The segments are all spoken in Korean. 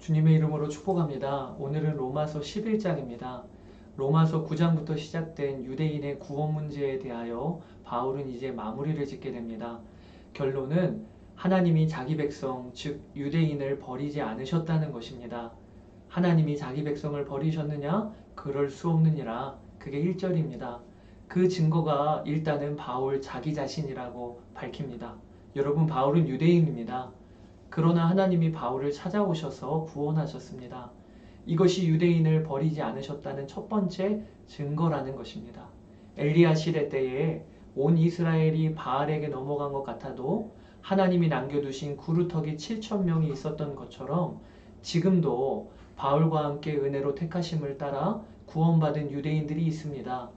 주님의 이름으로 축복합니다. 오늘은 로마서 11장입니다. 로마서 9장부터 시작된 유대인의 구원 문제에 대하여 바울은 이제 마무리를 짓게 됩니다. 결론은 하나님이 자기 백성, 즉 유대인을 버리지 않으셨다는 것입니다. 하나님이 자기 백성을 버리셨느냐? 그럴 수 없느니라. 그게 1절입니다. 그 증거가 일단은 바울 자기 자신이라고 밝힙니다. 여러분, 바울은 유대인입니다. 그러나 하나님이 바울을 찾아오셔서 구원하셨습니다. 이것이 유대인을 버리지 않으셨다는 첫 번째 증거라는 것입니다. 엘리야 시대 때에 온 이스라엘이 바알에게 넘어간 것 같아도 하나님이 남겨두신 그루터기 7,000명이 있었던 것처럼 지금도 바울과 함께 은혜로 택하심을 따라 구원받은 유대인들이 있습니다.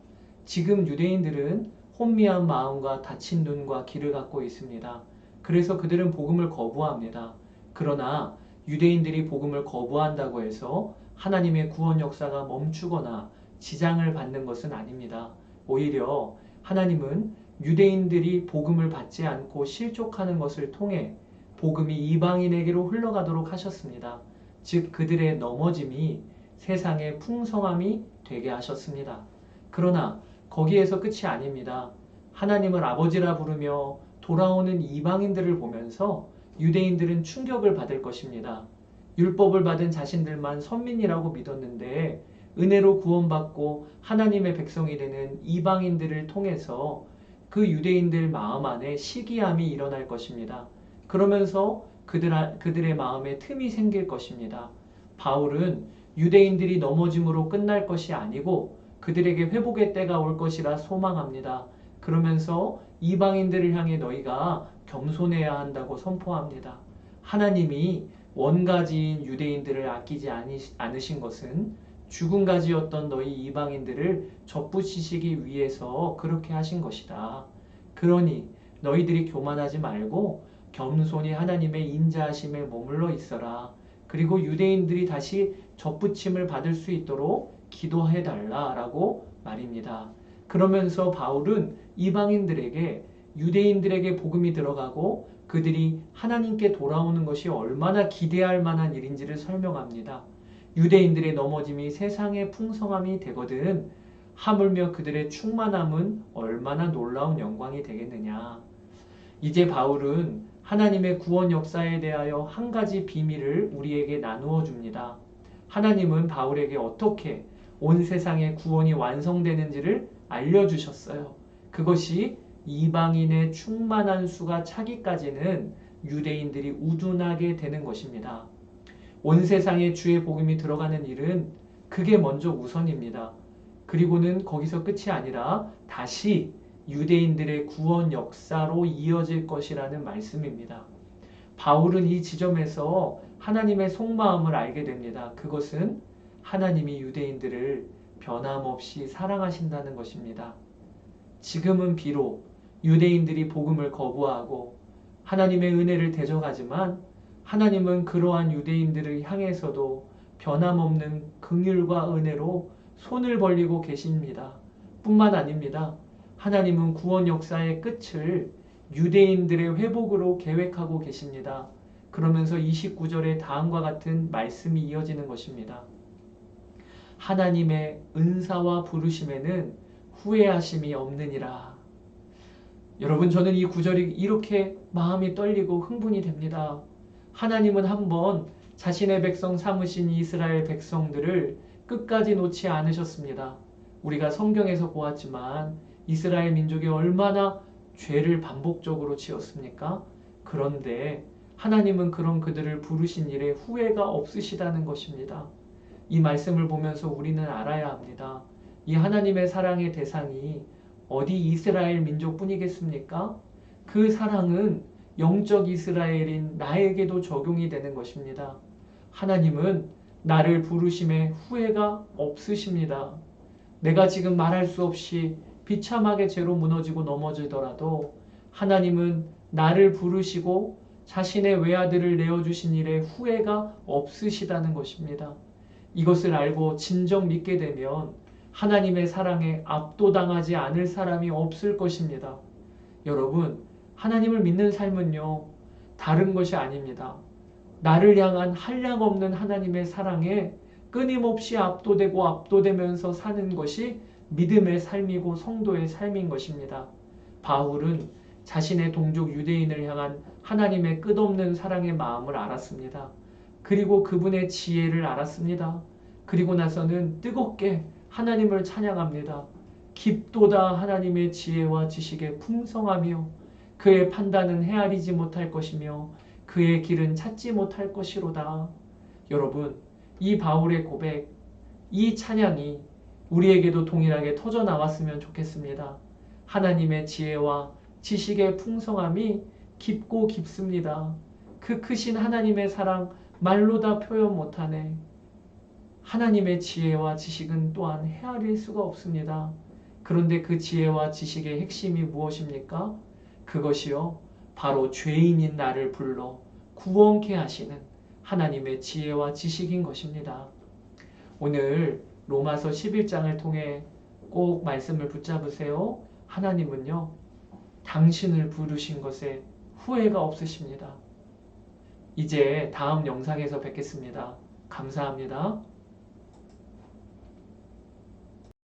지금 유대인들은 혼미한 마음과 닫힌 눈과 귀를 갖고 있습니다. 그래서 그들은 복음을 거부합니다. 그러나 유대인들이 복음을 거부한다고 해서 하나님의 구원 역사가 멈추거나 지장을 받는 것은 아닙니다. 오히려 하나님은 유대인들이 복음을 받지 않고 실족하는 것을 통해 복음이 이방인에게로 흘러가도록 하셨습니다. 즉 그들의 넘어짐이 세상의 풍성함이 되게 하셨습니다. 그러나 거기에서 끝이 아닙니다. 하나님을 아버지라 부르며 돌아오는 이방인들을 보면서 유대인들은 충격을 받을 것입니다. 율법을 받은 자신들만 선민이라고 믿었는데 은혜로 구원받고 하나님의 백성이 되는 이방인들을 통해서 그 유대인들 마음 안에 시기함이 일어날 것입니다. 그러면서 그들의 마음에 틈이 생길 것입니다. 바울은 유대인들이 넘어짐으로 끝날 것이 아니고 그들에게 회복의 때가 올 것이라 소망합니다. 그러면서 이방인들을 향해 너희가 겸손해야 한다고 선포합니다. 하나님이 원가지인 유대인들을 아끼지 않으신 것은 죽은 가지였던 너희 이방인들을 접붙이시기 위해서 그렇게 하신 것이다. 그러니 너희들이 교만하지 말고 겸손히 하나님의 인자하심에 머물러 있어라. 그리고 유대인들이 다시 접붙임을 받을 수 있도록 기도해달라라고 말입니다. 그러면서 바울은 이방인들에게 유대인들에게 복음이 들어가고 그들이 하나님께 돌아오는 것이 얼마나 기대할 만한 일인지를 설명합니다. 유대인들의 넘어짐이 세상의 풍성함이 되거든 하물며 그들의 충만함은 얼마나 놀라운 영광이 되겠느냐. 이제 바울은 하나님의 구원 역사에 대하여 한 가지 비밀을 우리에게 나누어 줍니다. 하나님은 바울에게 어떻게 온 세상의 구원이 완성되는지를 알려주셨어요. 그것이 이방인의 충만한 수가 차기까지는 유대인들이 우둔하게 되는 것입니다. 온 세상에 주의 복음이 들어가는 일은 그게 먼저 우선입니다. 그리고는 거기서 끝이 아니라 다시 유대인들의 구원 역사로 이어질 것이라는 말씀입니다. 바울은 이 지점에서 하나님의 속마음을 알게 됩니다. 그것은 하나님이 유대인들을 변함없이 사랑하신다는 것입니다. 지금은 비록 유대인들이 복음을 거부하고 하나님의 은혜를 대적하지만 하나님은 그러한 유대인들을 향해서도 변함없는 긍휼과 은혜로 손을 벌리고 계십니다. 뿐만 아닙니다. 하나님은 구원 역사의 끝을 유대인들의 회복으로 계획하고 계십니다. 그러면서 29절에 다음과 같은 말씀이 이어지는 것입니다. 하나님의 은사와 부르심에는 후회하심이 없느니라. 여러분, 저는 이 구절이 이렇게 마음이 떨리고 흥분이 됩니다. 하나님은 한번 자신의 백성 삼으신 이스라엘 백성들을 끝까지 놓지 않으셨습니다. 우리가 성경에서 보았지만 이스라엘 민족이 얼마나 죄를 반복적으로 지었습니까? 그런데 하나님은 그런 그들을 부르신 일에 후회가 없으시다는 것입니다. 이 말씀을 보면서 우리는 알아야 합니다. 이 하나님의 사랑의 대상이 어디 이스라엘 민족뿐이겠습니까? 그 사랑은 영적 이스라엘인 나에게도 적용이 되는 것입니다. 하나님은 나를 부르심에 후회가 없으십니다. 내가 지금 말할 수 없이 비참하게 죄로 무너지고 넘어지더라도 하나님은 나를 부르시고 자신의 외아들을 내어주신 일에 후회가 없으시다는 것입니다. 이것을 알고 진정 믿게 되면 하나님의 사랑에 압도당하지 않을 사람이 없을 것입니다. 여러분, 하나님을 믿는 삶은요, 다른 것이 아닙니다. 나를 향한 한량없는 하나님의 사랑에 끊임없이 압도되고 압도되면서 사는 것이 믿음의 삶이고 성도의 삶인 것입니다. 바울은 자신의 동족 유대인을 향한 하나님의 끝없는 사랑의 마음을 알았습니다. 그리고 그분의 지혜를 알았습니다. 그리고 나서는 뜨겁게 하나님을 찬양합니다. 깊도다 하나님의 지혜와 지식의 풍성하며 그의 판단은 헤아리지 못할 것이며 그의 길은 찾지 못할 것이로다. 여러분, 이 바울의 고백, 이 찬양이 우리에게도 동일하게 터져 나왔으면 좋겠습니다. 하나님의 지혜와 지식의 풍성함이 깊고 깊습니다. 그 크신 하나님의 사랑 말로 다 표현 못하네. 하나님의 지혜와 지식은 또한 헤아릴 수가 없습니다. 그런데 그 지혜와 지식의 핵심이 무엇입니까? 그것이요, 바로 죄인인 나를 불러 구원케 하시는 하나님의 지혜와 지식인 것입니다. 오늘 로마서 11장을 통해 꼭 말씀을 붙잡으세요. 하나님은요, 당신을 부르신 것에 후회가 없으십니다. 이제 다음 영상에서 뵙겠습니다. 감사합니다.